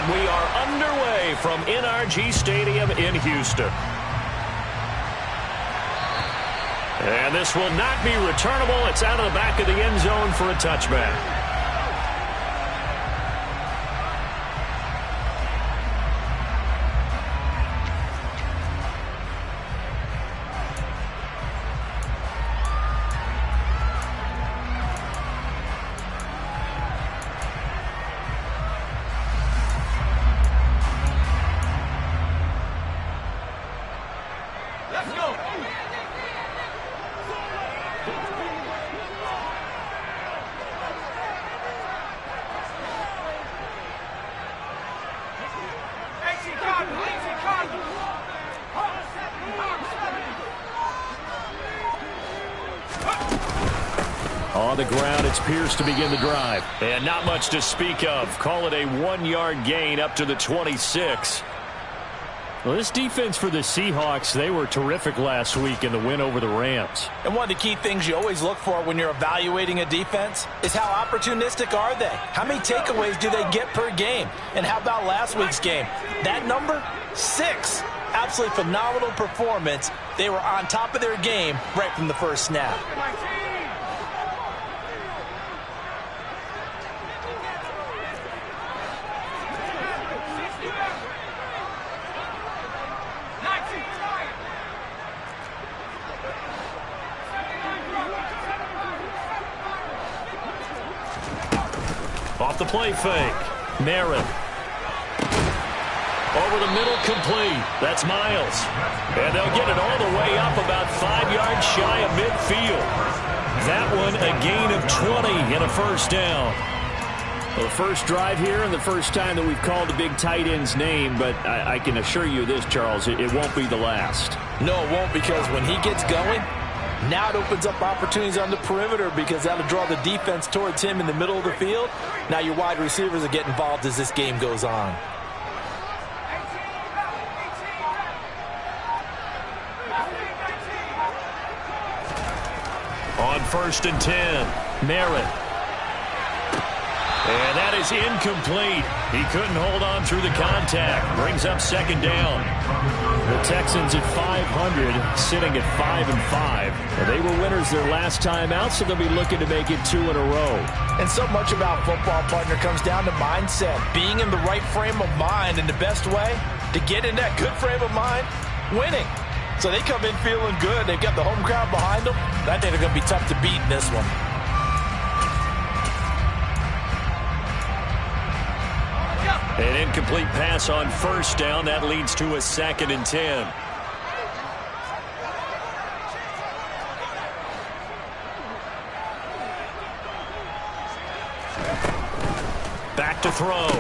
And we are underway from NRG Stadium in Houston. And this will not be returnable. It's out of the back of the end zone for a touchback. On the ground, it's Pierce to begin the drive. And not much to speak of. Call it a 1-yard gain up to the 26. Well, this defense for the Seahawks, they were terrific last week in the win over the Rams. And one of the key things you always look for when you're evaluating a defense is how opportunistic are they? How many takeaways do they get per game? And how about last week's game? That number? 6. Absolutely phenomenal performance. They were on top of their game right from the first snap. Off the play fake. Merritt. Over the middle, complete. That's Miles. And they'll get it all the way up about 5 yards shy of midfield. That one a gain of 20 and a first down. Well, the first drive here and the first time that we've called the big tight end's name, but I can assure you this, Charles, it won't be the last. No, it won't, because when he gets going, now it opens up opportunities on the perimeter because that'll draw the defense towards him in the middle of the field. Now your wide receivers will get involved as this game goes on. On 1st and 10, Merritt. And that is incomplete. He couldn't hold on through the contact. Brings up 2nd down. The Texans at 500, sitting at 5-5. They were winners their last time out, so they'll be looking to make it 2 in a row. And so much about football, partner, comes down to mindset. Being in the right frame of mind, and the best way to get in that good frame of mind, winning. So they come in feeling good. They've got the home crowd behind them. I think they're going to be tough to beat in this one. An incomplete pass on 1st down. That leads to a 2nd and 10. Back to throw.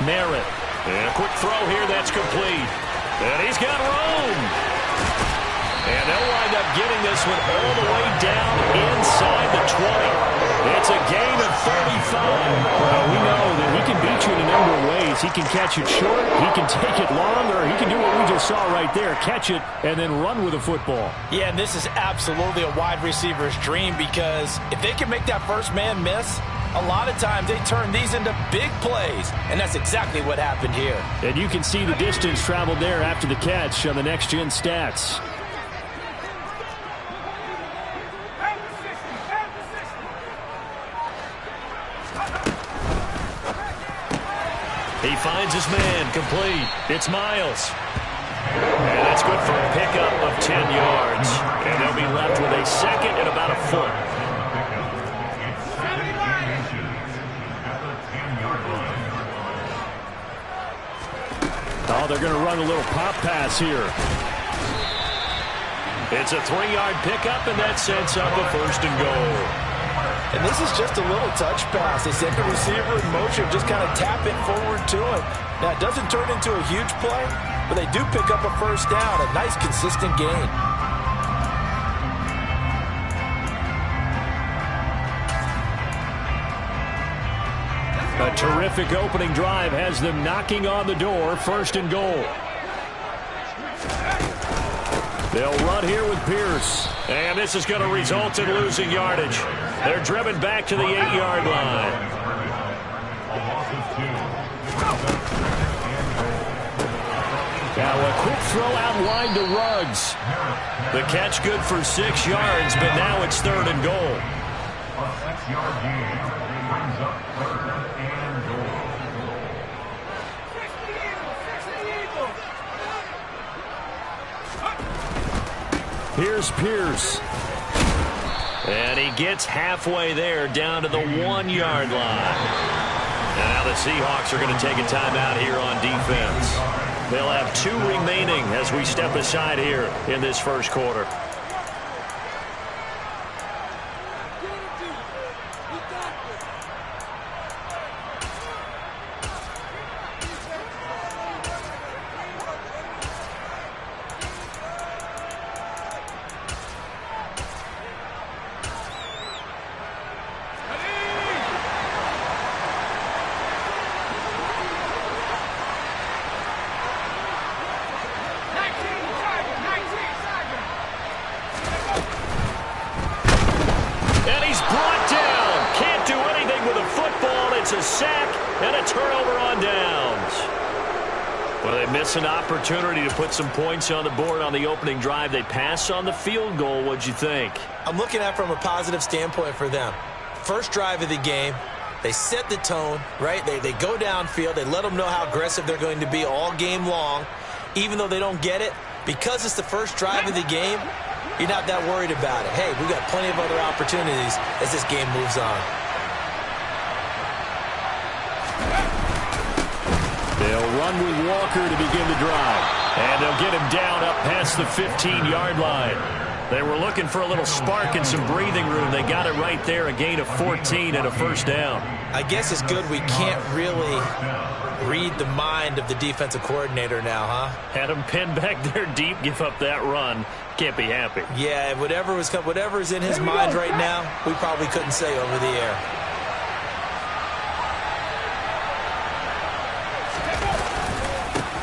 Merritt. And a quick throw here. That's complete. And he's got room. And they'll wind up getting this one all the way down inside the 20. It's a gain of 35. Well, we know that he can beat you in a number of ways. He can catch it short, he can take it long, or he can do what we just saw right there, catch it and then run with the football. Yeah, and this is absolutely a wide receiver's dream, because if they can make that first man miss, a lot of times they turn these into big plays, and that's exactly what happened here. And you can see the distance traveled there after the catch on the next-gen stats. He finds his man, complete. It's Miles. And that's good for a pickup of 10 yards. And they'll be left with a 2nd and about a foot. Oh, they're going to run a little pop pass here. It's a 3-yard pickup, and that sets up a 1st and goal. And this is just a little touch pass. They set the receiver in motion, just kind of tap it forward to him. Now, it doesn't turn into a huge play, but they do pick up a 1st down, a nice, consistent gain. A terrific opening drive has them knocking on the door. 1st and goal. They'll run here with Pierce. And this is going to result in losing yardage. They're driven back to the 8-yard line. Now a quick throw out wide to Ruggs. The catch good for 6 yards, but now it's 3rd and goal. A 6-yard gain brings up 3rd and goal. Here's Pierce. And he gets halfway there down to the 1-yard line. And now the Seahawks are going to take a timeout here on defense. They'll have 2 remaining as we step aside here in this first quarter. A sack and a turnover on downs. Well, they miss an opportunity to put some points on the board on the opening drive. They pass on the field goal. What'd you think? I'm looking at it from a positive standpoint for them. First drive of the game, they set the tone, right? They go downfield. They let them know how aggressive they're going to be all game long. Even though they don't get it, because it's the first drive of the game, you're not that worried about it. Hey, we've got plenty of other opportunities as this game moves on. They'll run with Walker to begin the drive. And they'll get him down up past the 15-yard line. They were looking for a little spark and some breathing room. They got it right there, a gain of 14 and a first down. I guess it's good we can't really read the mind of the defensive coordinator now, huh? Had him pinned back there deep, give up that run. Can't be happy. Yeah, whatever's in his mind right now, we probably couldn't say over the air.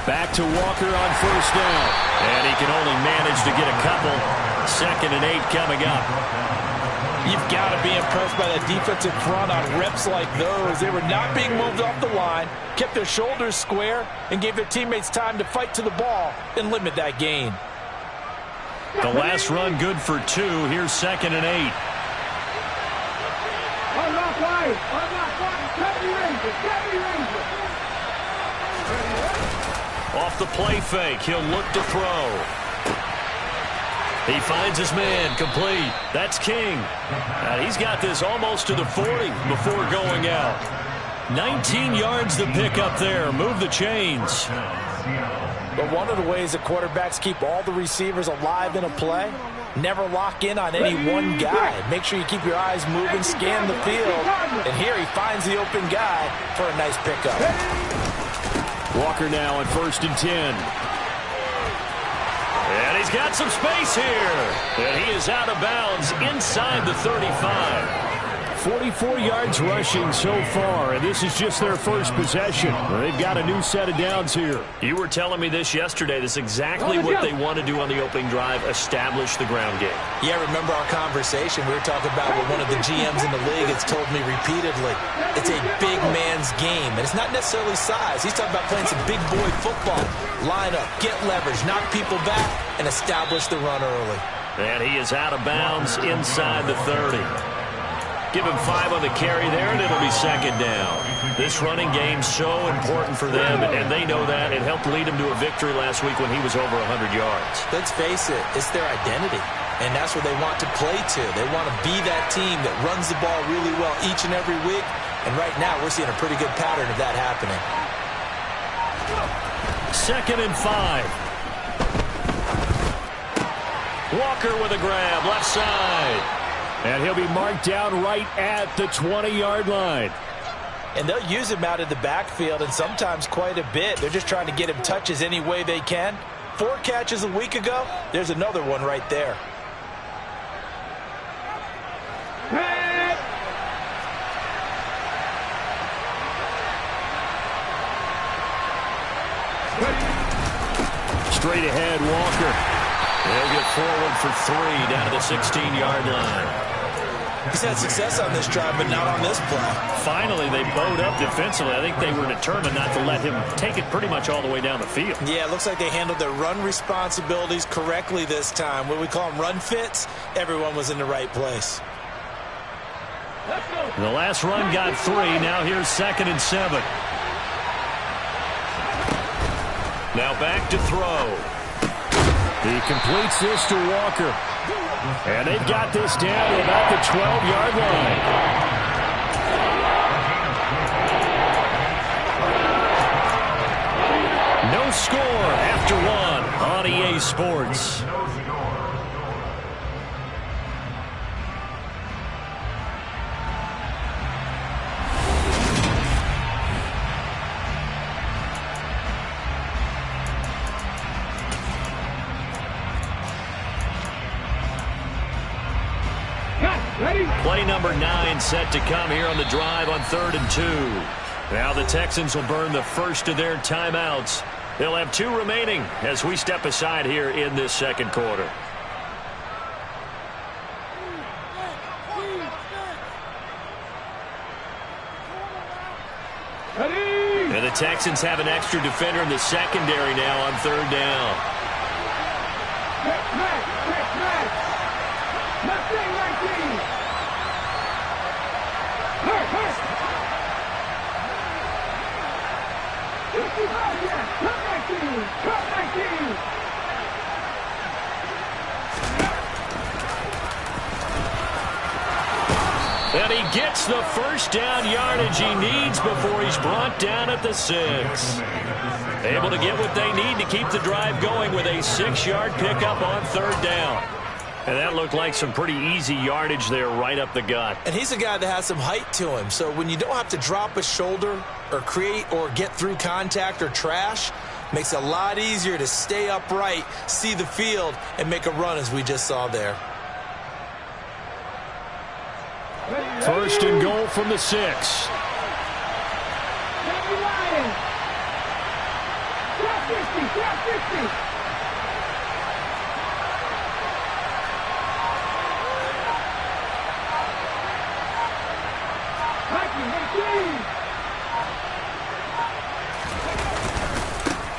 Back to Walker on first down. And he can only manage to get a couple. 2nd and 8 coming up. You've got to be impressed by that defensive front on reps like those. They were not being moved off the line, kept their shoulders square, and gave their teammates time to fight to the ball and limit that gain. The last run good for 2. Here's 2nd and 8. Off the play fake, he'll look to throw. He finds his man, complete. That's King. And he's got this almost to the 40 before going out. 19 yards to pick up there. Move the chains. But one of the ways that quarterbacks keep all the receivers alive in a play, never lock in on any one guy. Make sure you keep your eyes moving, scan the field. And here he finds the open guy for a nice pickup. Walker now on 1st and 10. And he's got some space here. And he is out of bounds inside the 35. 44 yards rushing so far, and this is just their first possession. They've got a new set of downs here. You were telling me this yesterday. This is exactly what they want to do on the opening drive, establish the ground game. Yeah, remember our conversation? We were talking about what one of the GMs in the league has told me repeatedly. It's a big man's game, and it's not necessarily size. He's talking about playing some big boy football. Line up, get leverage, knock people back, and establish the run early. And he is out of bounds inside the 30. Give him 5 on the carry there, and it'll be 2nd down. This running game's so important for them, and they know that. It helped lead him to a victory last week when he was over 100 yards. Let's face it, it's their identity, and that's what they want to play to. They want to be that team that runs the ball really well each and every week, and right now we're seeing a pretty good pattern of that happening. 2nd and 5. Walker with a grab, left side. And he'll be marked down right at the 20-yard line. And they'll use him out of the backfield, and sometimes quite a bit. They're just trying to get him touches any way they can. 4 catches a week ago. There's another one right there. Straight ahead, Walker. They'll get forward for 3 down to the 16-yard line. He's had success on this drive, but not on this play. Finally, they bowed up defensively. I think they were determined not to let him take it pretty much all the way down the field. Yeah, it looks like they handled their run responsibilities correctly this time. What we call them run fits, everyone was in the right place. The last run got 3. Now here's 2nd and 7. Now back to throw. He completes this to Walker. And they've got this down to about the 12-yard line. No score after 1 on EA Sports. Play number 9 set to come here on the drive on 3rd and 2. Now the Texans will burn the first of their timeouts. They'll have 2 remaining as we step aside here in this second quarter. And the Texans have an extra defender in the secondary now on 3rd down. And he gets the first down yardage he needs before he's brought down at the 6. Able to get what they need to keep the drive going with a 6-yard pickup on 3rd down. And that looked like some pretty easy yardage there right up the gut. And he's a guy that has some height to him. So when you don't have to drop a shoulder or create or get through contact or trash, makes it a lot easier to stay upright, see the field, and make a run as we just saw there. 1st and goal from the 6.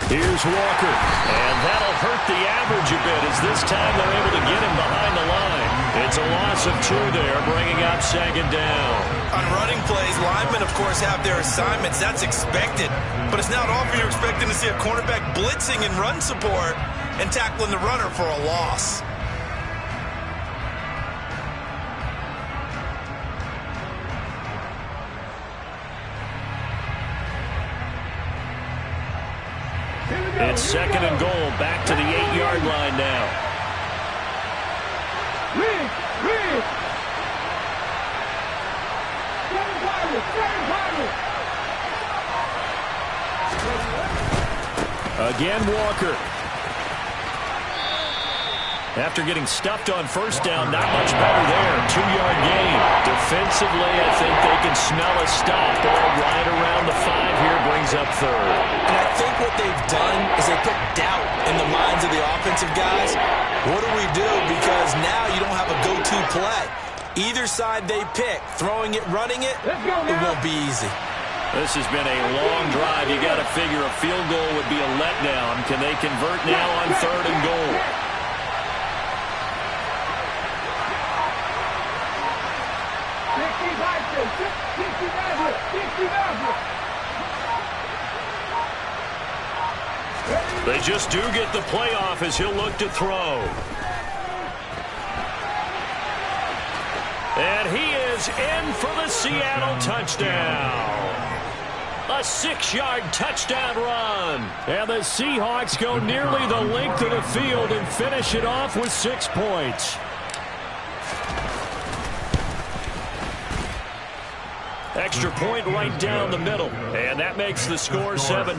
Here's Walker, and that'll hurt the average a bit as this time they're able to get him behind the line. It's a loss of 2 there, bringing up 2nd down. On running plays, linemen, of course, have their assignments. That's expected. But it's not often you're expecting to see a cornerback blitzing in run support and tackling the runner for a loss. It's 2nd and goal, back to the 8-yard line now. Again, Walker. After getting stuffed on 1st down, not much better there. 2-yard gain. Defensively, I think they can smell a stop. Ball right around the 5 here, brings up 3rd. And I think what they've done is they put doubt in the minds of the offensive guys. What do we do? Because now you don't have a go-to play. Either side they pick, throwing it, running it, it won't be easy. This has been a long drive. You got to figure a field goal would be a letdown. Can they convert now on 3rd and goal? They just do get the playoff as he'll look to throw. And he is in for the Seattle touchdown. A 6-yard touchdown run. And the Seahawks go nearly the length of the field and finish it off with 6 points. Extra point right down the middle. And that makes the score 7-0.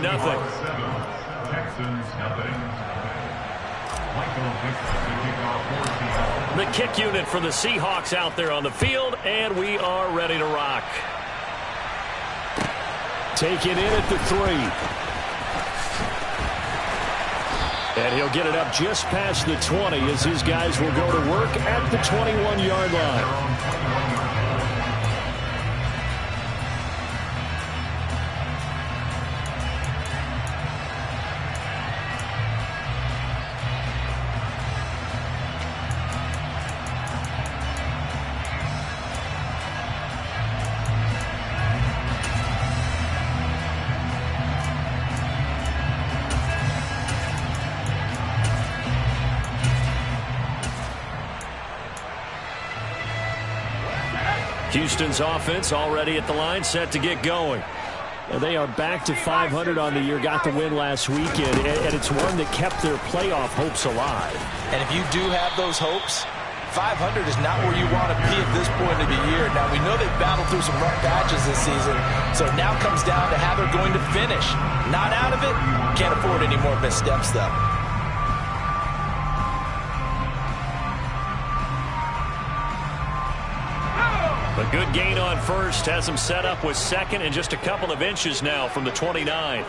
The kick unit for the Seahawks out there on the field, and we are ready to rock. Taken in at the 3. And he'll get it up just past the 20 as his guys will go to work at the 21-yard line. Houston's offense already at the line, set to get going. And they are back to 500 on the year, got the win last weekend, and it's one that kept their playoff hopes alive. And if you do have those hopes, 500 is not where you want to be at this point of the year. Now, we know they've battled through some rough patches this season, so it now comes down to how they're going to finish. Not out of it, can't afford any more missteps, though. A good gain on first has him set up with second and just a couple of inches now from the 29.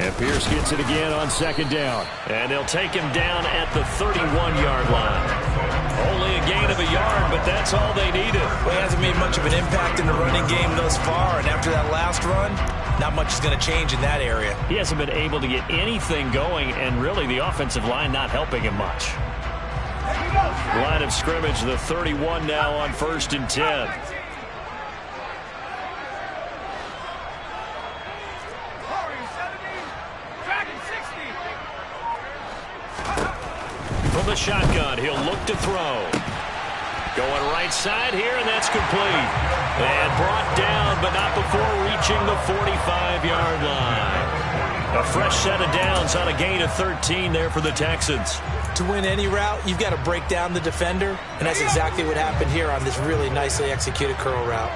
And Pierce gets it again on second down. And they'll take him down at the 31-yard line. Only a gain of a yard, but that's all they needed. Well, he hasn't made much of an impact in the running game thus far, and after that last run, not much is going to change in that area. He hasn't been able to get anything going, and really the offensive line not helping him much. Line of scrimmage, the 31 now on 1st and 10. From the shotgun, he'll look to throw. Going right side here, and that's complete. And brought down, but not before reaching the 45-yard line. A fresh set of downs on a gain of 13 there for the Texans. To win any route, you've got to break down the defender, and that's exactly what happened here on this really nicely executed curl route.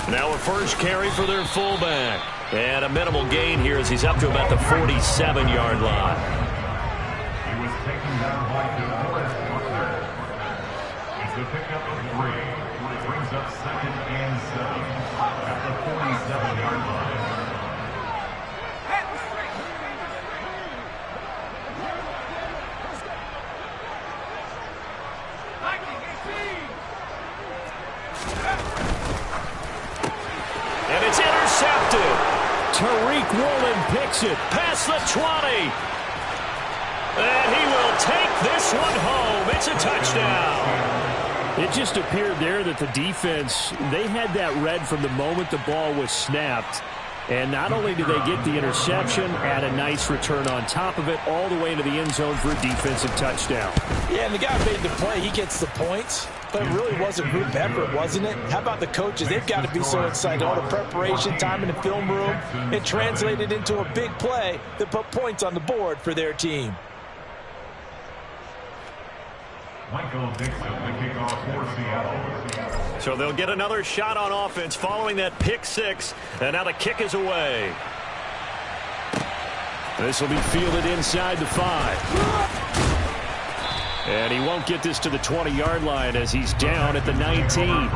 Now a first carry for their fullback. And a minimal gain here as he's up to about the 47-yard line. He was taken down by Forrest Buckner. It's a pickup of 3. It brings up 2nd and 7 at the 47-yard line. And it's intercepted. Tariq Woolen picks it past the 20. And he will take this one home. It's a touchdown. It just appeared there that the defense, they had that read from the moment the ball was snapped. And not only did they get the interception, add a nice return on top of it, all the way into the end zone for a defensive touchdown. Yeah, and the guy made the play. He gets the points. But it really was a group effort, wasn't it? How about the coaches? They've got to be so excited. All the preparation, time in the film room, it translated into a big play that put points on the board for their team. Michael Dixon, the kickoff for Seattle. So they'll get another shot on offense following that pick 6. And now the kick is away. This will be fielded inside the 5. And he won't get this to the 20-yard line as he's down at the 19. At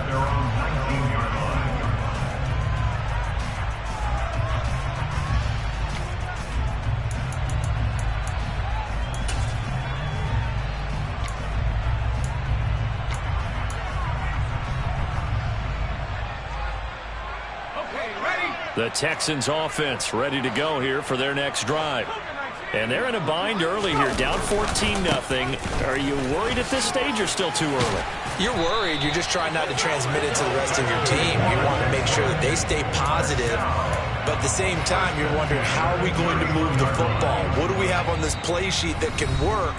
their own 19-yard line. The Texans offense ready to go here for their next drive. And they're in a bind early here, down 14-0. Are you worried at this stage or still too early? You're worried. You're just trying not to transmit it to the rest of your team. You want to make sure that they stay positive. But at the same time, you're wondering, how are we going to move the football? What do we have on this play sheet that can work?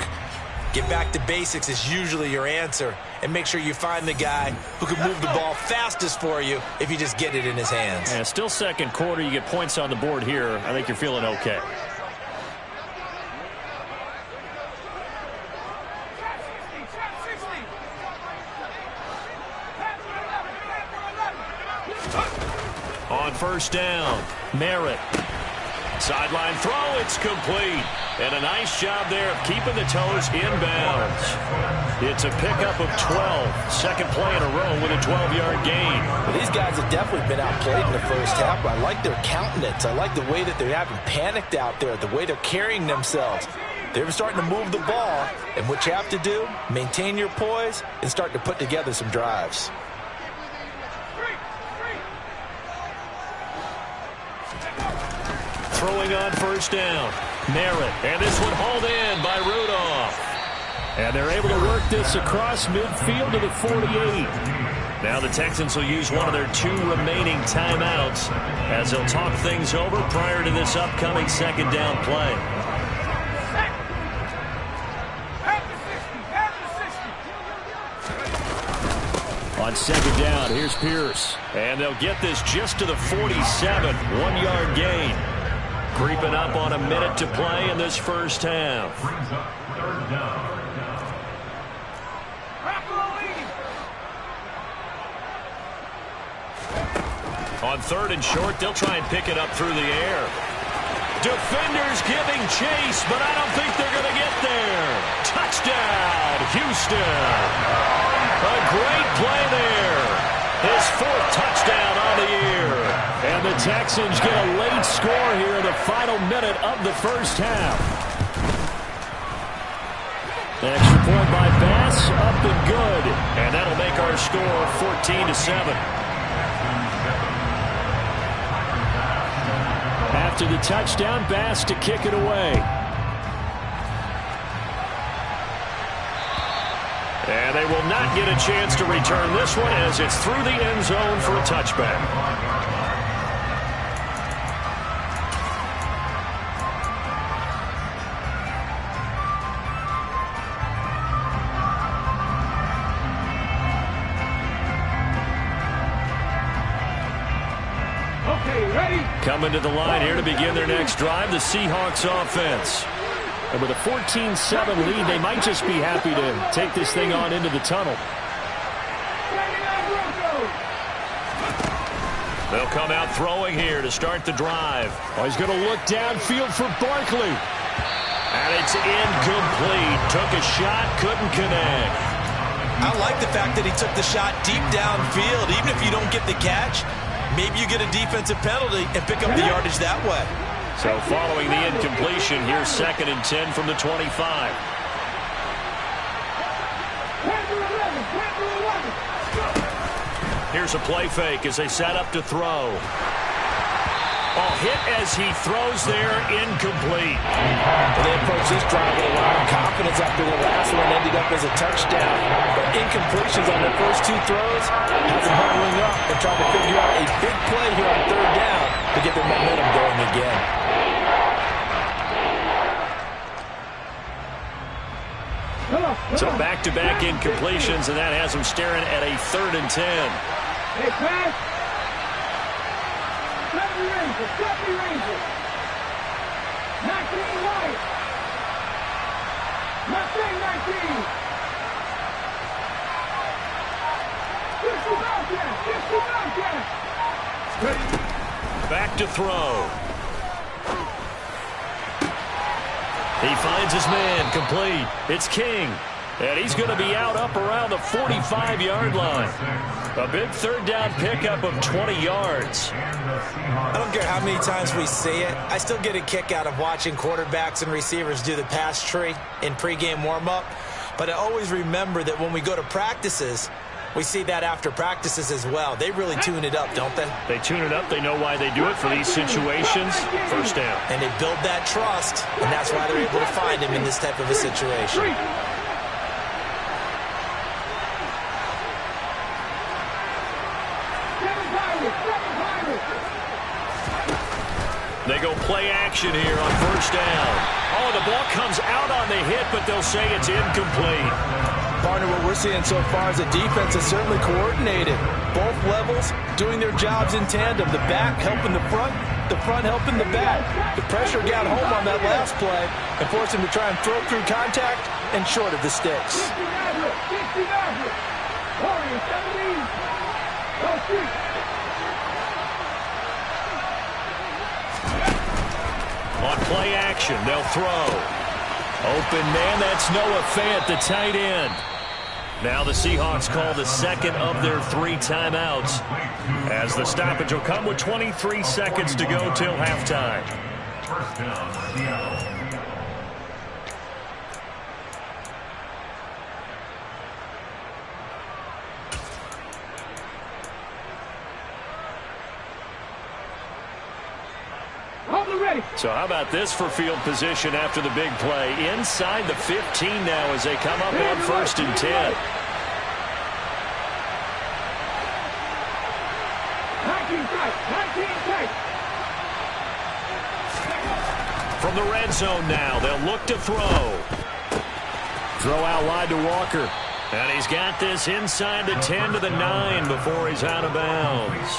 Get back to basics is usually your answer. And make sure you find the guy who can move the ball fastest for you if you just get it in his hands. Yeah, still second quarter. You get points on the board here. I think you're feeling okay. On first down, Merritt. Sideline throw, it's complete. And a nice job there of keeping the toes inbounds. It's a pickup of 12. Second play in a row with a 12-yard gain. Well, these guys have definitely been outplayed in the first half, but I like their countenance. I like the way that they haven't panicked out there, the way they're carrying themselves. They're starting to move the ball, and what you have to do, maintain your poise and start to put together some drives. throwing on first down. Merritt, and this one hauled in by Rudolph. And they're able to work this across midfield to the 48. Now the Texans will use one of their 2 remaining timeouts as they'll talk things over prior to this upcoming second down play. On second down, here's Pierce. And they'll get this just to the 47, 1-yard gain. Creeping up on a minute to play in this first half. Brings up third down. On third and short, they'll try and pick it up through the air. Defenders giving chase, but I don't think they're going to get there. Touchdown, Houston. A great play there. His 4th touchdown on the year. And the Texans get a late score here in the final minute of the first half. Extra point by Bass, up and good. And that'll make our score 14-7. After the touchdown, Bass to kick it away. And they will not get a chance to return this one as it's through the end zone for a touchback. Coming to the line here to begin their next drive, the Seahawks offense. And with a 14-7 lead, they might just be happy to take this thing on into the tunnel. They'll come out throwing here to start the drive. Oh, he's going to look downfield for Barkley. And it's incomplete. Took a shot, couldn't connect. I like the fact that he took the shot deep downfield. Even if you don't get the catch, maybe you get a defensive penalty and pick up the yardage that way. So following the incompletion, here's 2nd and 10 from the 25. Here's a play fake as they set up to throw. Oh, hit as he throws there, incomplete. Well, they approached this drive with a lot of confidence after the last one ended up as a touchdown. But incompletions on their first 2 throws has them huddling up and trying to figure out a big play here on third down to get their momentum going again. So back-to-back incompletions, and that has them staring at a 3rd and 10. Hey, pass. Stubby Ranger. 19 White. Mustang 19. 50 Bobcat. Back to throw. He finds his man, complete. It's King. And he's going to be out up around the 45-yard line. A big third down pickup of 20 yards. I don't care how many times we see it. I still get a kick out of watching quarterbacks and receivers do the pass tree in pregame warm-up. But I always remember that when we go to practices, we see that after practices as well. They really tune it up, don't they? They tune it up. They know why they do it for these situations. First down. And they build that trust, and that's why they're able to find him in this type of a situation. They go play action here on first down. Oh, the ball comes out on the hit, but they'll say it's incomplete. Partner, what we're seeing so far is the defense is certainly coordinated. Both levels doing their jobs in tandem. The back helping the front helping the back. The pressure got home on that last play and forced him to try and throw through contact and short of the sticks. On play action, they'll throw. Open man, that's Noah Fant, the tight end. Now the Seahawks call the second of their 3 timeouts, as the stoppage will come with 23 seconds to go till halftime. First down, Seattle. Hold it ready. So how about this for field position after the big play? Inside the 15 now as they come up on 1st and 10. 19 tight. From the red zone now, they'll look to throw. Throw out wide to Walker. And he's got this inside the 10 to the 9 before he's out of bounds.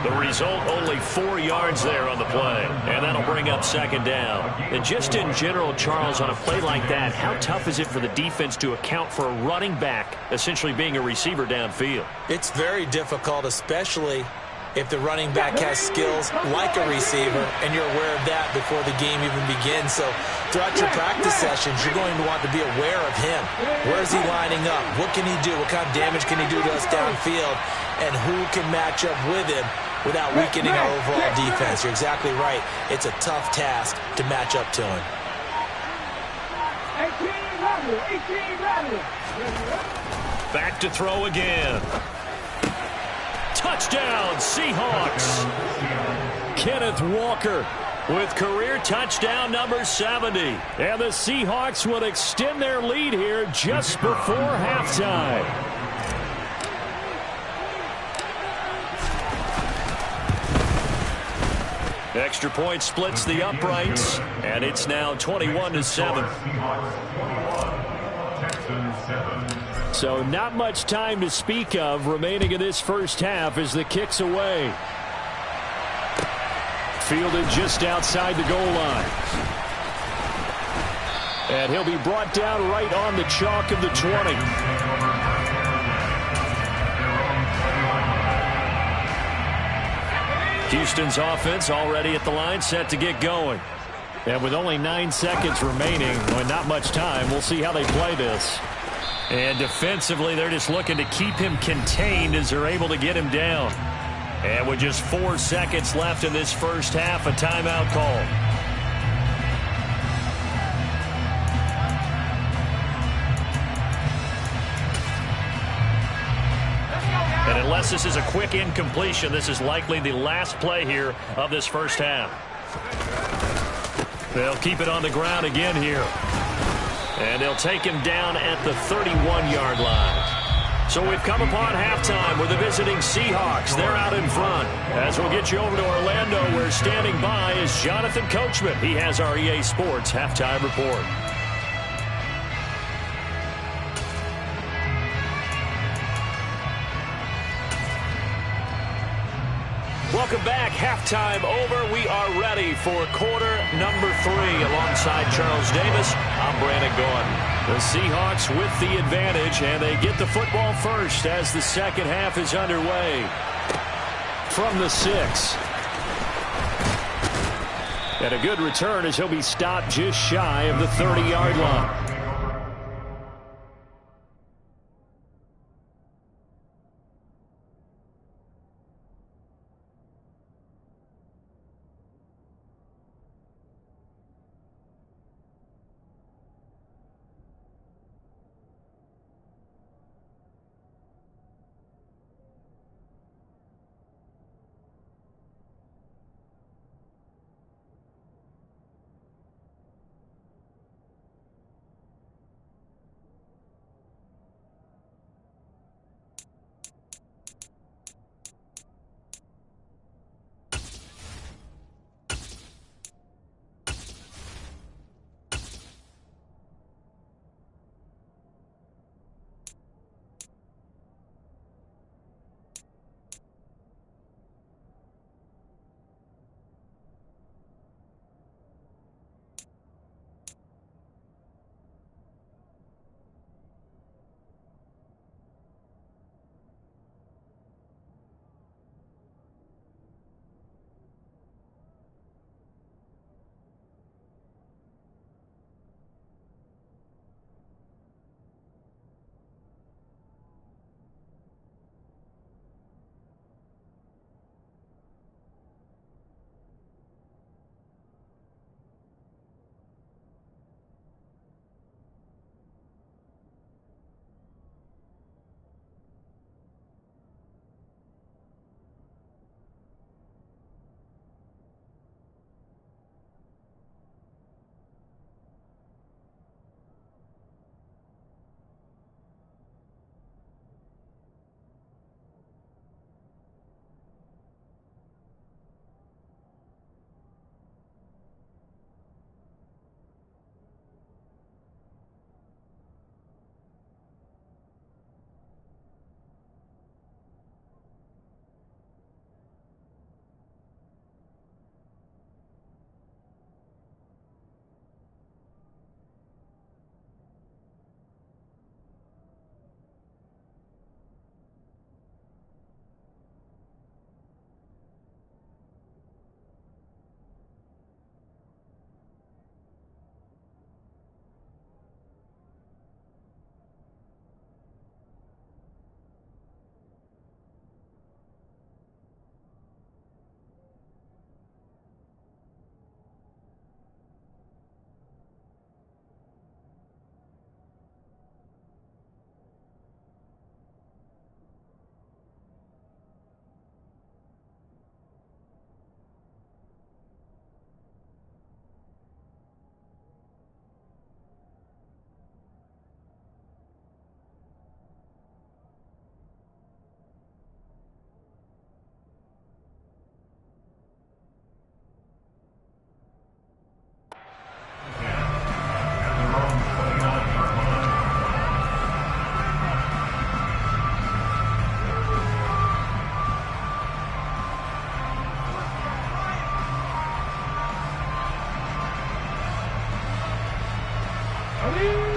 The result, only 4 yards there on the play. And that'll bring up 2nd down. And just in general, Charles, on a play like that, how tough is it for the defense to account for a running back essentially being a receiver downfield? It's very difficult, especially if the running back has skills like a receiver, and you're aware of that before the game even begins. So throughout your practice sessions, you're going to want to be aware of him. Where is he lining up? What can he do? What kind of damage can he do to us downfield? And who can match up with him without weakening our overall defense? You're exactly right. It's a tough task to match up to him. 18 Back to throw again. Touchdown, Seahawks. Kenneth Walker with career touchdown number 70. And the Seahawks will extend their lead here just before halftime. Extra point splits the uprights, and it's now 21-7. So not much time to speak of remaining in this first half as the kick's away. Fielded just outside the goal line. And he'll be brought down right on the chalk of the 20. Houston's offense already at the line, set to get going. And with only 9 seconds remaining, well, not much time, we'll see how they play this. And defensively, they're just looking to keep him contained as they're able to get him down. And with just 4 seconds left in this first half, a timeout call. And unless this is a quick incompletion, this is likely the last play here of this first half. They'll keep it on the ground again here. And they'll take him down at the 31-yard line. So we've come upon halftime with the visiting Seahawks. They're out in front. As we'll get you over to Orlando, where standing by is Jonathan Coachman. He has our EA Sports halftime report. Welcome back. Halftime over. We are ready for quarter number 3. Alongside Charles Davis, I'm Brandon Gordon. The Seahawks with the advantage, and they get the football first as the second half is underway. From the 6. And a good return as he'll be stopped just shy of the 30-yard line.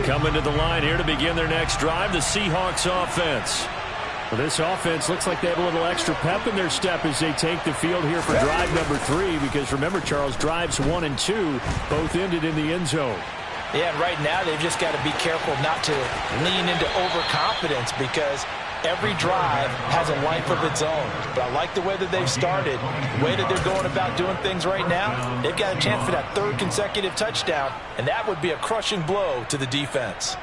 Coming to the line here to begin their next drive, the Seahawks offense. Well, this offense looks like they have a little extra pep in their step as they take the field here for drive number 3, because remember, Charles, drives 1 and 2 both ended in the end zone. Yeah, and right now they've just got to be careful not to lean into overconfidence, because every drive has a life of its own. But I like the way that they've started, the way that they're going about doing things right now. They've got a chance for that 3rd consecutive touchdown, and that would be a crushing blow to the defense.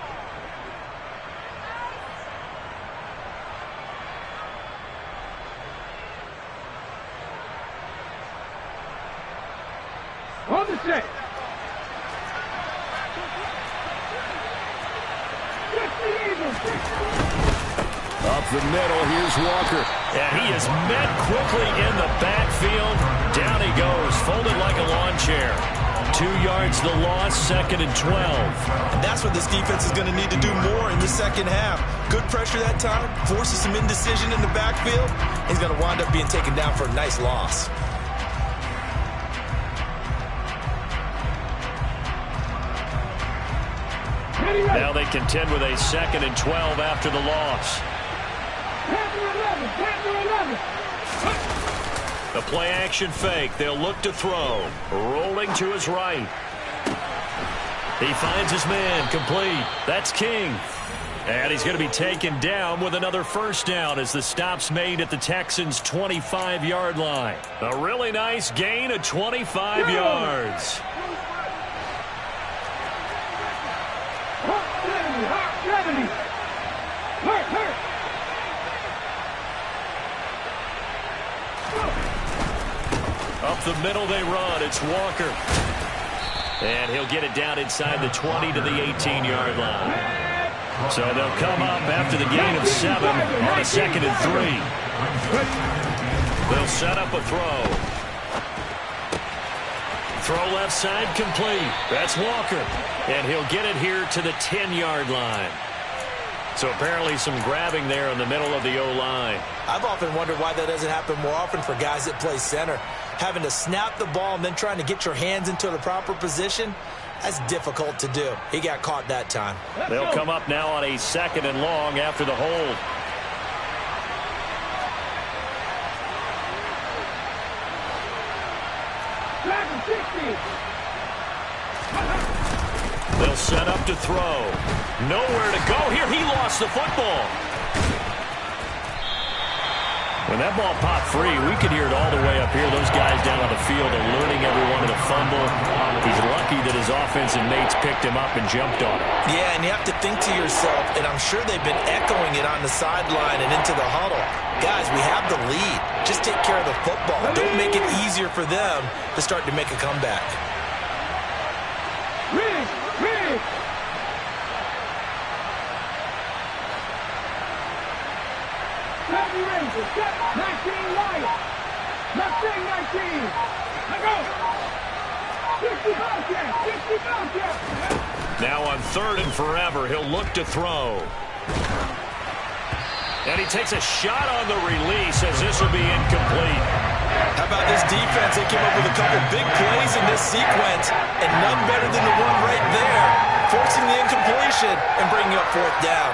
On the set. Up the middle, here's Walker. And he is met quickly in the backfield. Down he goes, folded like a lawn chair. 2 yards the loss, 2nd and 12. And that's what this defense is going to need to do more in the second half. Good pressure that time, forces some indecision in the backfield. He's going to wind up being taken down for a nice loss. Now they contend with a 2nd and 12 after the loss. The play action fake. They'll look to throw. Rolling to his right. He finds his man. Complete. That's King. And he's going to be taken down with another first down as the stop's made at the Texans' 25-yard line. A really nice gain of 25 yards. Up the middle they run. It's Walker. And he'll get it down inside the 20 to the 18-yard line. So they'll come up after the gain of 7 on a 2nd and 3. They'll set up a throw. Throw left side complete. That's Walker. And he'll get it here to the 10-yard line. So apparently some grabbing there in the middle of the O-line. I've often wondered why that doesn't happen more often for guys that play center. Having to snap the ball and then trying to get your hands into the proper position, that's difficult to do. He got caught that time. They'll come up now on a 2nd and long after the hold. They'll set up to throw. Nowhere to go here. He lost the football. When that ball popped free, we could hear it all the way up here. Those guys down on the field alerting everyone to the fumble. He's lucky that his offensive mates picked him up and jumped on it. Yeah, and you have to think to yourself, and I'm sure they've been echoing it on the sideline and into the huddle. Guys, we have the lead. Just take care of the football. Don't make it easier for them to start to make a comeback. Now on 3rd and forever, he'll look to throw. And he takes a shot on the release as this will be incomplete. How about this defense? They came up with a couple big plays in this sequence, and none better than the one right there, forcing the incompletion and bringing up 4th down.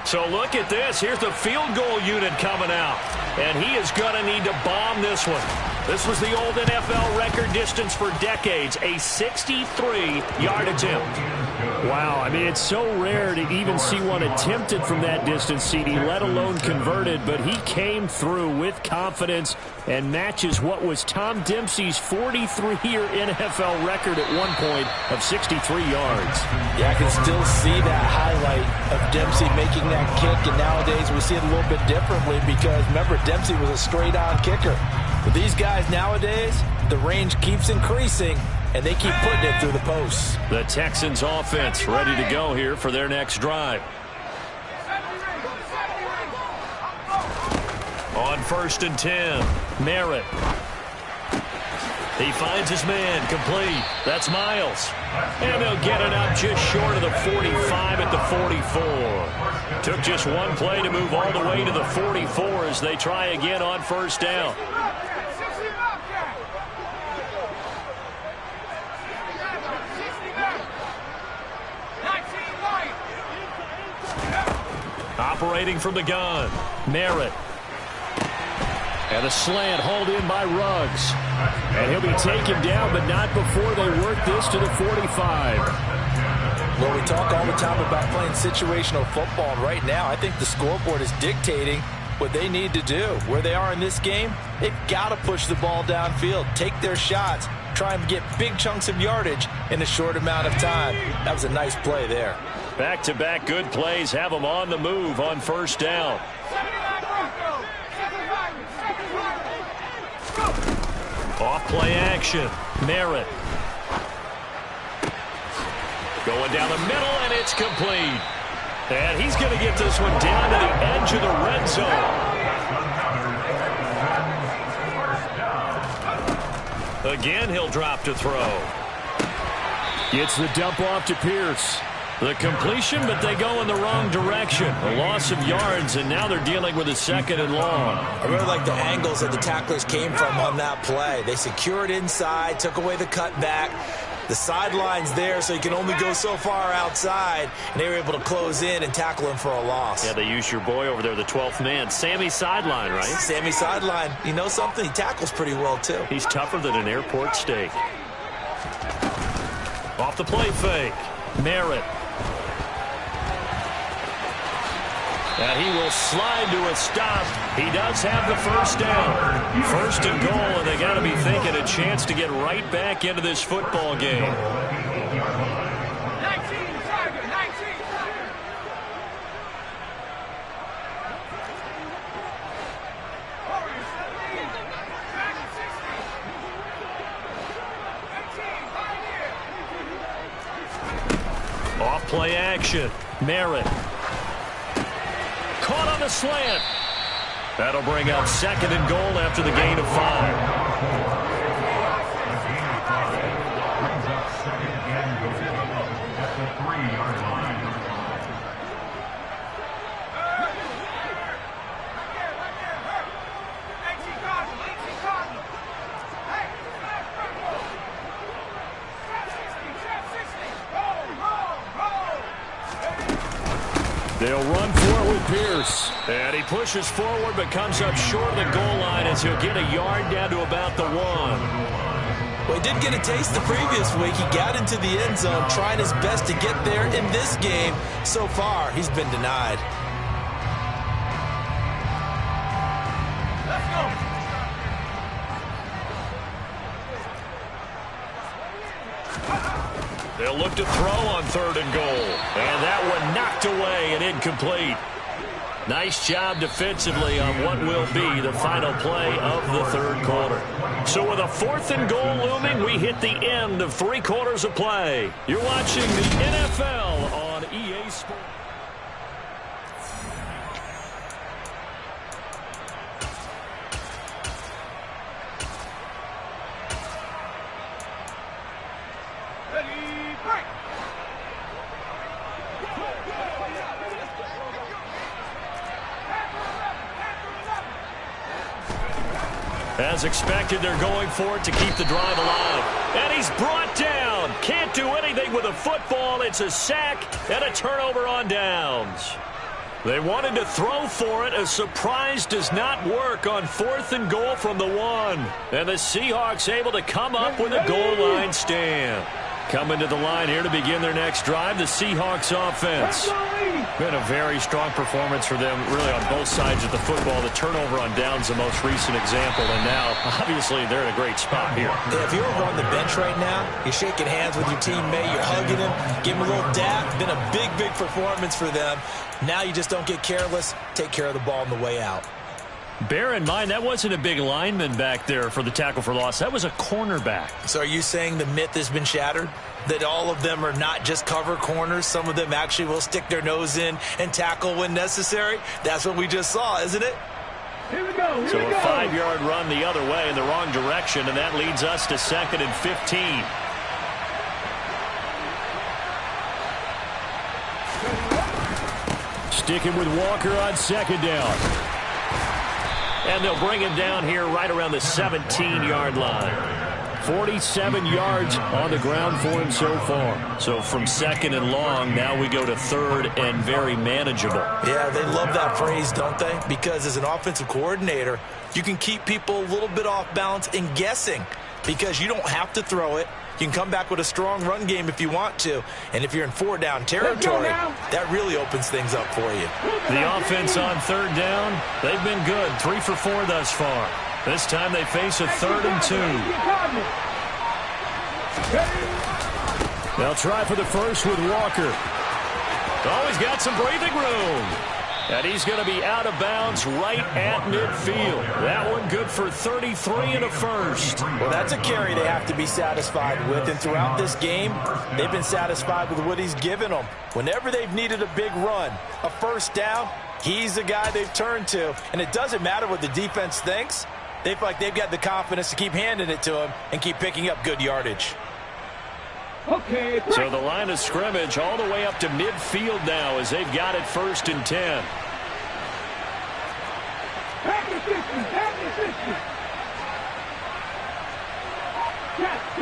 So look at this. Here's the field goal unit coming out. And he is going to need to bomb this one. This was the old NFL record distance for decades, a 63-yard attempt. Wow, I mean, it's so rare to even see one attempted from that distance, CD, let alone converted, but he came through with confidence and matches what was Tom Dempsey's 43-year NFL record at one point of 63 yards. Yeah, I can still see that highlight of Dempsey making that kick, and nowadays we see it a little bit differently because, remember, Dempsey was a straight-on kicker. But these guys nowadays, the range keeps increasing, and they keep putting it through the posts. The Texans offense ready to go here for their next drive. On 1st and 10, Merritt. He finds his man, complete. That's Miles. And they'll get it up just short of the 45 at the 44. Took just one play to move all the way to the 44 as they try again on 1st down. operating from the gun. Merritt. And a slant hauled in by Ruggs. And he'll be taken down, but not before they work this to the 45. Well, we talk all the time about playing situational football, and right now I think the scoreboard is dictating what they need to do. Where they are in this game, they've got to push the ball downfield, take their shots, try and get big chunks of yardage in a short amount of time. That was a nice play there. Back-to-back good plays have them on the move on first down. Off play action. Merritt. Going down the middle, and it's complete. And he's going to get this one down to the edge of the red zone. Again, he'll drop to throw. Gets the dump off to Pierce. The completion, but they go in the wrong direction. A loss of yards, and now they're dealing with a second and long. I really like the angles that the tacklers came from on that play. They secured inside, took away the cutback. The sideline's there, so you can only go so far outside, and they were able to close in and tackle him for a loss. Yeah, they used your boy over there, the 12th man. Sammy Sideline, right? Sammy Sideline. You know something? He tackles pretty well, too. He's tougher than an airport steak. Off the play fake. Merritt. And he will slide to a stop. He does have the first down. First and goal, and they got to be thinking a chance to get right back into this football game. 19, Tiger, 19. Off play action. Merritt. Caught on the slant. That'll bring up second and goal after the gain of 5. They'll run for it with Pierce. And he pushes forward but comes up short of the goal line as he'll get a yard down to about the 1. Well, he did get a taste the previous week. He got into the end zone trying his best to get there. In this game, so far, he's been denied. Let's go. They'll look to throw on third and goal. And that one knocked away and incomplete. Nice job defensively on what will be the final play of the third quarter. So with a fourth and goal looming, we hit the end of 3 quarters of play. You're watching the NFL on EA Sports. As expected, they're going for it to keep the drive alive. And he's brought down. Can't do anything with a football. It's a sack and a turnover on downs. They wanted to throw for it. A surprise does not work on fourth and goal from the 1. And the Seahawks able to come up with a goal line stand. Coming to the line here to begin their next drive, the Seahawks offense. Been a very strong performance for them, really, on both sides of the football. The turnover on downs, the most recent example, and now, obviously, they're in a great spot here. Yeah, if you're over on the bench right now, you're shaking hands with your teammate, you're hugging him, give him a little dap. Been a big, big performance for them. Now you just don't get careless. Take care of the ball on the way out. Bear in mind, that wasn't a big lineman back there for the tackle for loss. That was a cornerback. So are you saying the myth has been shattered? That all of them are not just cover corners? Some of them actually will stick their nose in and tackle when necessary? That's what we just saw, isn't it? Here we go. So a 5-yard run the other way in the wrong direction, and that leads us to 2nd and 15. Sticking with Walker on 2nd down. And they'll bring him down here right around the 17-yard line. 47 yards on the ground for him so far. So from second and long, now we go to third and very manageable. Yeah, they love that phrase, don't they? Because as an offensive coordinator, you can keep people a little bit off balance and guessing because you don't have to throw it. You can come back with a strong run game if you want to. And if you're in 4-down territory, that really opens things up for you. The offense on third down, they've been good. 3 for 4 thus far. This time they face a 3rd and 2. They'll try for the first with Walker. Oh, he's got some breathing room. And he's going to be out of bounds right at midfield. That one good for 33 and a first. Well, that's a carry they have to be satisfied with. And throughout this game, they've been satisfied with what he's given them. Whenever they've needed a big run, a first down, he's the guy they've turned to. And it doesn't matter what the defense thinks. They feel like they've got the confidence to keep handing it to him and keep picking up good yardage. Okay. So the line of scrimmage all the way up to midfield now as they've got it 1st and 10.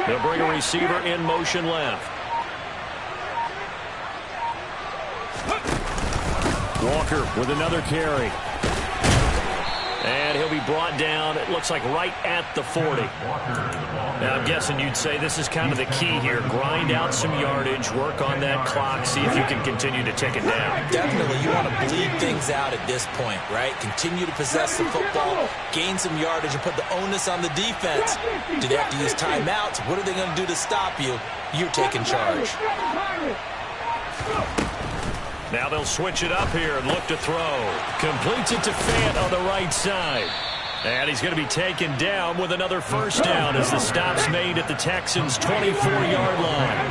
They'll bring a receiver in motion left. Walker with another carry. And he'll be brought down, it looks like right at the 40. Now, I'm guessing you'd say this is kind of the key here. Grind out some yardage, work on that clock, see if you can continue to tick it down. Definitely. You want to bleed things out at this point, right? Continue to possess the football, gain some yardage, and put the onus on the defense. Do they have to use timeouts? What are they going to do to stop you? You're taking charge. Now they'll switch it up here and look to throw. Completes it to Fant on the right side. And he's going to be taken down with another first down as the stop's made at the Texans' 24-yard line.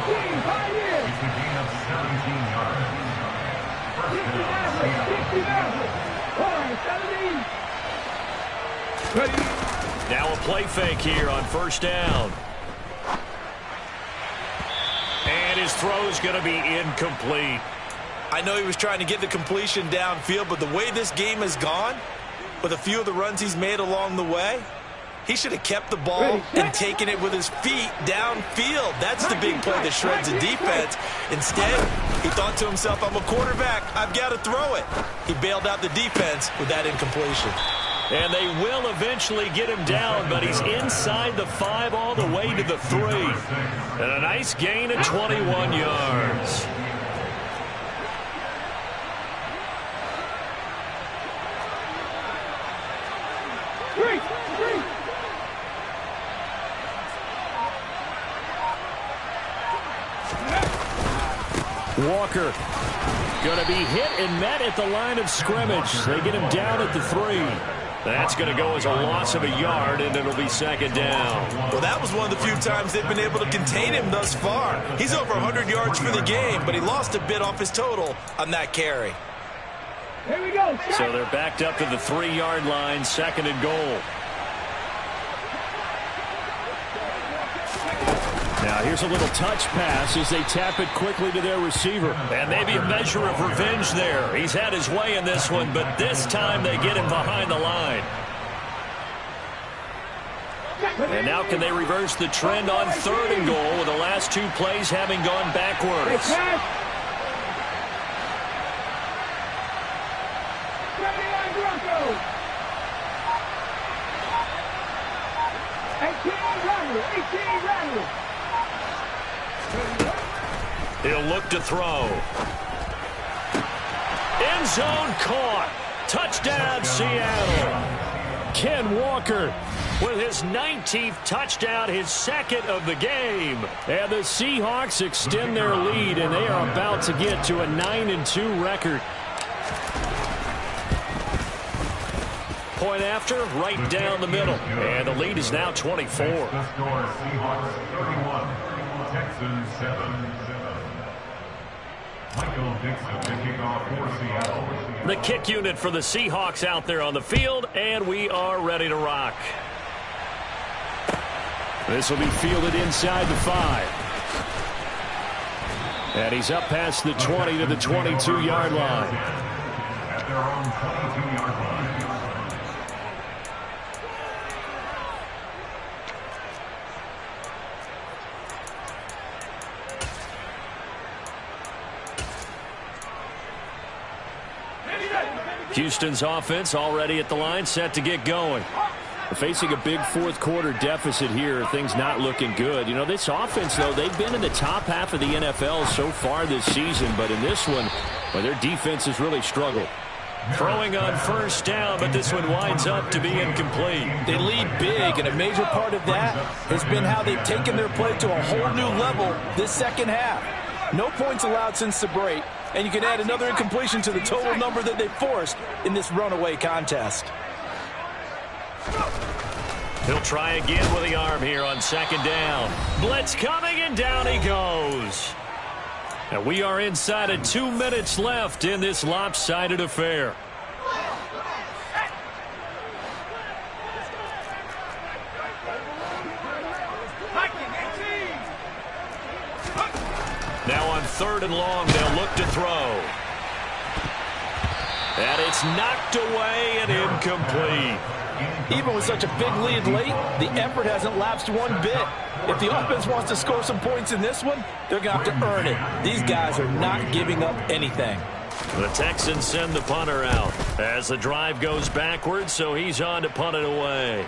Now a play fake here on first down. And his throw's going to be incomplete. I know he was trying to get the completion downfield, but the way this game has gone, with a few of the runs he's made along the way, he should have kept the ball and taken it with his feet downfield. That's the big play that shreds the defense. Instead, he thought to himself, I'm a quarterback, I've got to throw it. He bailed out the defense with that incompletion. And they will eventually get him down, but he's inside the 5 all the way to the 3. And a nice gain of 21 yards. Walker going to be hit and met at the line of scrimmage. They get him down at the 3. That's going to go as a loss of a yard, and it'll be 2nd down. Well, that was one of the few times they've been able to contain him thus far. He's over 100 yards for the game, but he lost a bit off his total on that carry. Here we go. So they're backed up to the 3-yard line, 2nd and goal. Now here's a little touch pass as they tap it quickly to their receiver. And maybe a measure of revenge there. He's had his way in this one, but this time they get him behind the line. And now can they reverse the trend on 3rd and goal with the last 2 plays having gone backwards? He'll look to throw. End zone caught. Touchdown, Seattle. Ken Walker with his 19th touchdown, his 2nd of the game. And the Seahawks extend their lead, and they are about to get to a 9-2 record. Point after, right down the middle. And the lead is now 24. The score, Seahawks 31, Texans 7. Michael Dixon, the kickoff for Seattle. The kick unit for the Seahawks out there on the field, and we are ready to rock. This will be fielded inside the 5. And he's up past the 20 to the 22-yard line. At their own 22-yard line. Houston's offense already at the line, set to get going. Facing a big fourth quarter deficit here, things not looking good. You know, this offense, though, they've been in the top half of the NFL so far this season, but in this one, well, their defense has really struggled. Throwing on first down, but this one winds up to be incomplete. They lead big, and a major part of that has been how they've taken their play to a whole new level this second half. No points allowed since the break, and you can add another incompletion to the total number that they forced in this runaway contest. He'll try again with the arm here on second down. Blitz coming, and down he goes. And we are inside of 2 minutes left in this lopsided affair. Now on 3rd and long, they'll look to throw. And it's knocked away and incomplete. Even with such a big lead late, the effort hasn't lapsed one bit. If the offense wants to score some points in this one, they're going to have to earn it. These guys are not giving up anything. The Texans send the punter out as the drive goes backwards, so he's on to punt it away.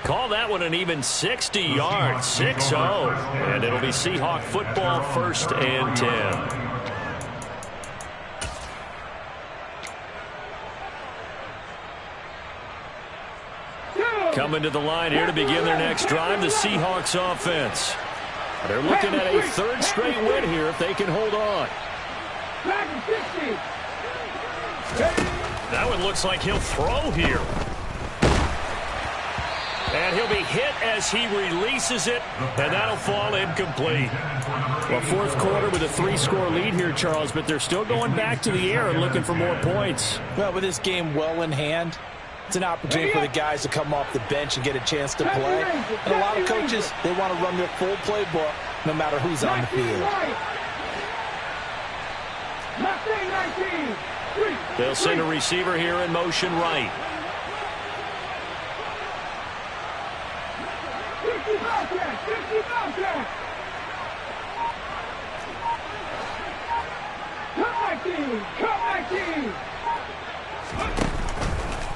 Call that one an even 60 yards, 6-0. And it'll be Seahawk football, 1st and 10. Coming to the line here to begin their next drive, the Seahawks offense. They're looking at a 3rd straight win here if they can hold on. That one looks like he'll throw here. And he'll be hit as he releases it, and that'll fall incomplete. Well, 4th quarter with a 3-score lead here, Charles, but they're still going back to the air and looking for more points. Well, with this game well in hand, it's an opportunity for the guys to come off the bench and get a chance to play. And a lot of coaches, they want to run their full playbook no matter who's on the field. They'll send a receiver here in motion right.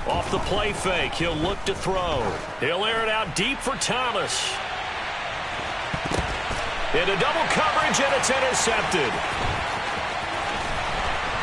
Off the play fake, he'll look to throw. He'll air it out deep for Thomas. Into double coverage, and it's intercepted.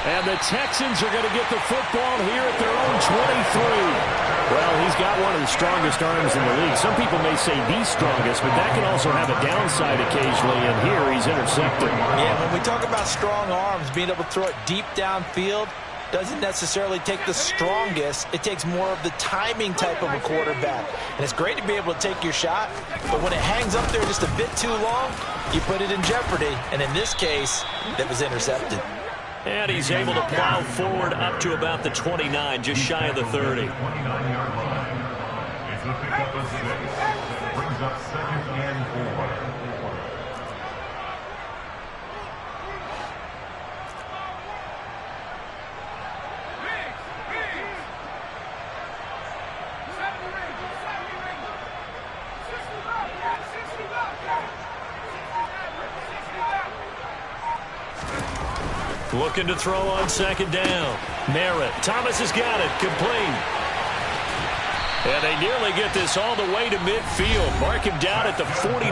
And the Texans are going to get the football here at their own 23. Well, he's got one of the strongest arms in the league. Some people may say the strongest, but that can also have a downside occasionally, and here he's intercepted. Yeah, when we talk about strong arms, being able to throw it deep downfield doesn't necessarily take the strongest. It takes more of the timing type of a quarterback. And it's great to be able to take your shot, but when it hangs up there just a bit too long, you put it in jeopardy. And in this case, it was intercepted. And he's able to plow forward up to about the 29, just shy of the 30. 29-yard line. It's a pickup of 6. Brings up 2nd and 4. Looking to throw on 2nd down. Merritt. Thomas has got it. Complete. And they nearly get this all the way to midfield. Mark him down at the 49.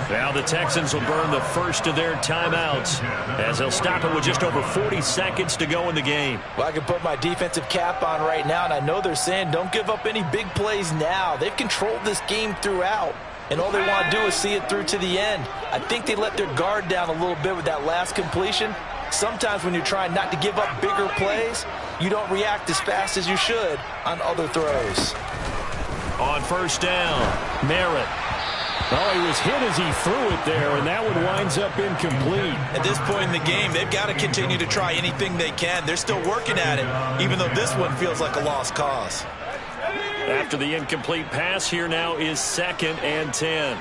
Now the Texans will burn the first of their timeouts as they'll stop it with just over 40 seconds to go in the game. Well, I can put my defensive cap on right now, and I know they're saying don't give up any big plays now. They've controlled this game throughout, and all they want to do is see it through to the end. I think they let their guard down a little bit with that last completion. Sometimes when you're trying not to give up bigger plays, you don't react as fast as you should on other throws. On 1st down, Merritt. Oh, he was hit as he threw it there, and that one winds up incomplete. At this point in the game, they've got to continue to try anything they can. They're still working at it, even though this one feels like a lost cause. After the incomplete pass, here now is 2nd and 10.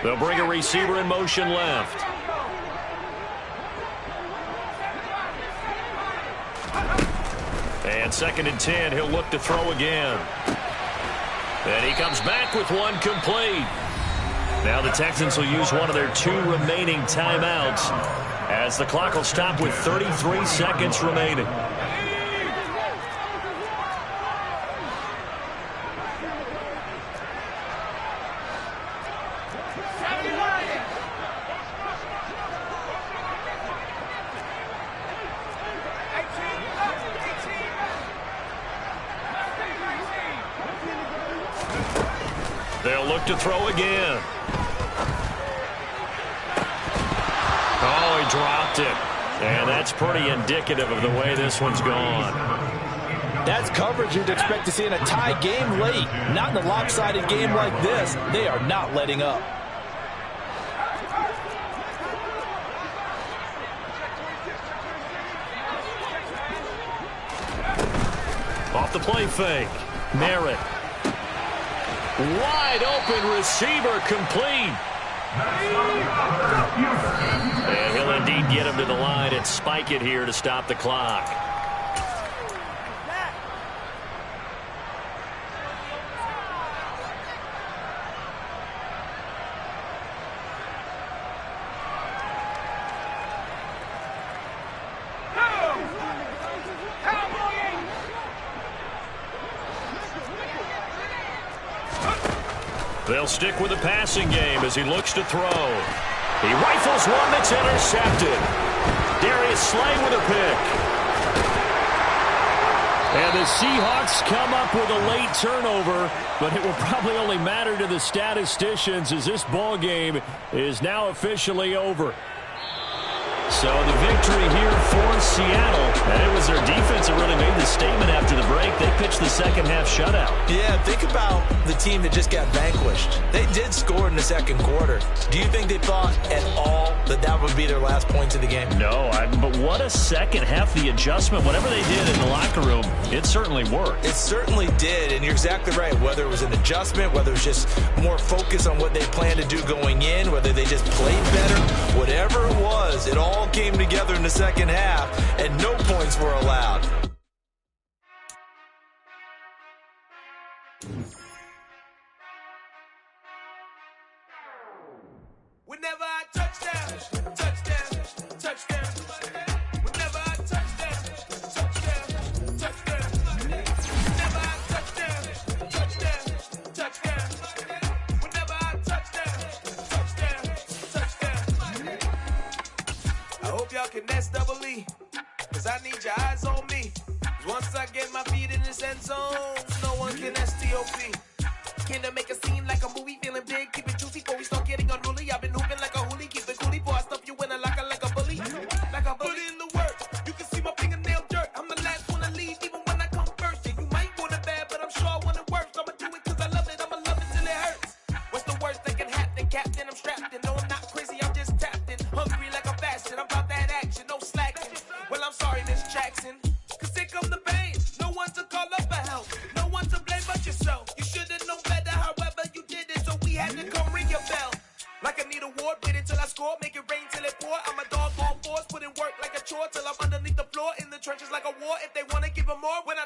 They'll bring a receiver in motion left. And 2nd and 10, he'll look to throw again. And he comes back with one complete. Now the Texans will use one of their 2 remaining timeouts as the clock will stop with 33 seconds remaining. They'll look to throw again. Oh, he dropped it. And that's pretty indicative of the way this one's gone. That's coverage you'd expect to see in a tie game late. Not in a lopsided game like this. They are not letting up. Off the play fake. Merritt. Wide open receiver complete. And he'll indeed get him to the line and spike it here to stop the clock. They'll stick with the passing game as he looks to throw. He rifles one that's intercepted. Darius Slay with a pick. And the Seahawks come up with a late turnover, but it will probably only matter to the statisticians as this ball game is now officially over. So the victory here for Seattle. And it was their defense that really made the statement after the break. They pitched the second half shutout. Yeah, think about the team that just got vanquished. They did score in the second quarter. Do you think they thought at all that that would be their last points of the game? No, but what a second half. The adjustment, whatever they did in the locker room, it certainly worked. It certainly did, and you're exactly right. Whether it was an adjustment, whether it was just more focus on what they planned to do going in, whether they just played better, whatever it was, it all came together in the second half, and no points were allowed. Whenever I touchdown, touchdown, touchdown. Whenever I touchdown, touchdown, touchdown. Whenever I touchdown, touchdown, touchdown. Whenever I touchdown, touchdown, touchdown. I hope y'all can S-double-E, cause I need your eyes on me. Once I get my feet in this end zone, no one can S-T-O-P. Can I make a scene like a movie, feeling big, keep it juicy before we start getting unruly. I've been hooping like a hoolie, keep it coolie before I stuff you in a locker like a bully. Like a bully in the work, you can see my fingernail dirt. I'm the last one to leave, even when I come first. Yeah, you might want it bad, but I'm sure I want it worse. I'ma do it cause I love it, I'ma love it till it hurts. What's the worst that can happen, Captain? I'm strapped in, no I'm not crazy, I'm just tapped in. Hungry like a fashion, I'm about that action, no slacking. Well, I'm sorry, Miss Jackson, cause here come the pain. No one to call up for help, no one to blame but yourself. You should've known better, however you did it, so we had to come ring your bell. Like I need a award, wait until I score, make it rain till it pour. I'm a dog on force, put in work like a chore till I'm underneath the floor, in the trenches like a war. If they wanna give 'em more, when I